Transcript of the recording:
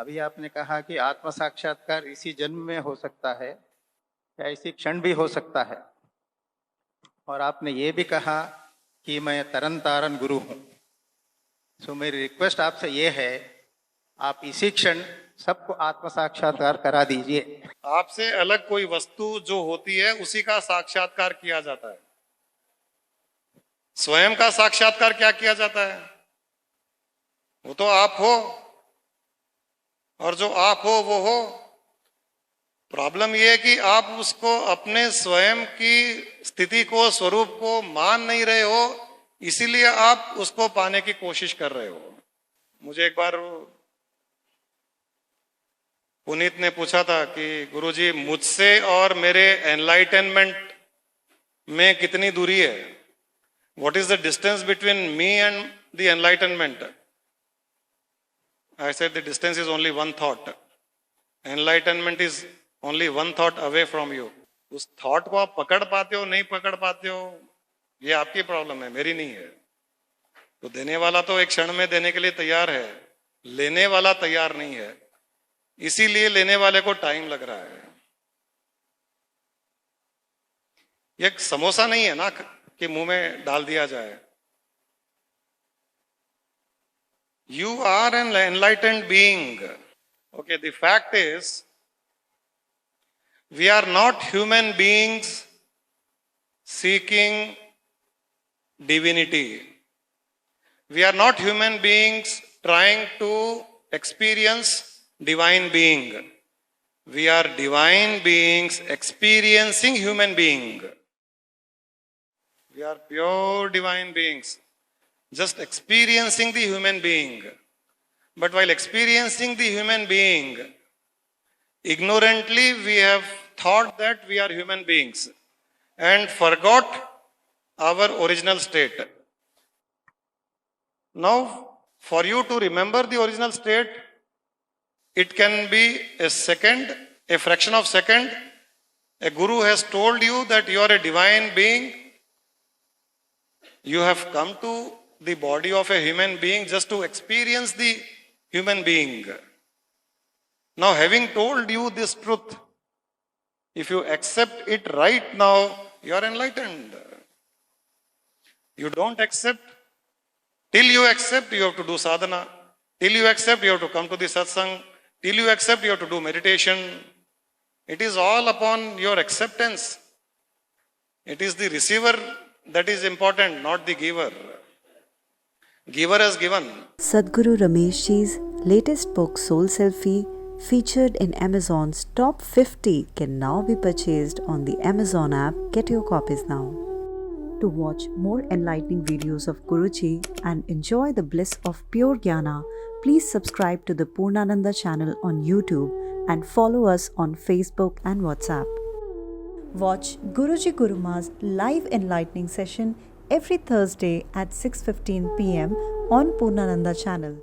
अभी आपने कहा कि आत्म साक्षात्कार इसी जन्म में हो सकता है या इसी क्षण भी हो सकता है, और आपने ये भी कहा कि मैं तरन तारन गुरु हूँ। सो मेरी रिक्वेस्ट आपसे ये है, आप इसी क्षण सबको आत्म साक्षात्कार करा दीजिए। आपसे अलग कोई वस्तु जो होती है उसी का साक्षात्कार किया जाता है। स्वयं का साक्षात्कार क्या किया जाता है? वो तो आप हो, और जो आप हो वो हो। प्रॉब्लम ये है कि आप उसको अपने स्वयं की स्थिति को, स्वरूप को मान नहीं रहे हो, इसीलिए आप उसको पाने की कोशिश कर रहे हो। मुझे एक बार पुनीत ने पूछा था कि गुरुजी, मुझसे और मेरे एनलाइटनमेंट में कितनी दूरी है? What is the distance between me and the enlightenment? I said the distance is only one thought. Enlightenment is only one thought away from you. उस थॉट को आप पकड़ पाते हो, नहीं पकड़ पाते हो, ये आपकी प्रॉब्लम है, मेरी नहीं है। तो देने वाला तो एक क्षण में देने के लिए तैयार है, लेने वाला तैयार नहीं है, इसीलिए लेने वाले को टाइम लग रहा है। ये समोसा नहीं है ना कि मुंह में डाल दिया जाए। You are an enlightened being. Okay, the fact is, we are not human beings seeking divinity. We are not human beings trying to experience divine being. We are divine beings experiencing human being. We are pure divine beings, just experiencing the human being. But while experiencing the human being, ignorantly we have thought that we are human beings and forgot our original state. Now, for you to remember the original state, it can be a second, a fraction of second. A guru has told you that you are a divine being. You have come to the body of a human being just to experience the human being. Now, having told you this truth, if you accept it right now, you are enlightened. You don't accept. Till you accept, you have to do sadhana. Till you accept, you have to come to the satsang. Till you accept, you have to do meditation. It is all upon your acceptance. It is the receiver that is important, not the giver. Giver has given. Sadhguru Ramesh Ji's latest book Soul Selfie, featured in Amazon's top 50, can now be purchased on the Amazon app. Get your copies now. To watch more enlightening videos of Guruji and enjoy the bliss of pure Jnana, please subscribe to the Purnananda channel on YouTube and follow us on Facebook and WhatsApp. Watch Guruji Guruma's live enlightening session every Thursday at 6:15 p.m. on Purnananda channel.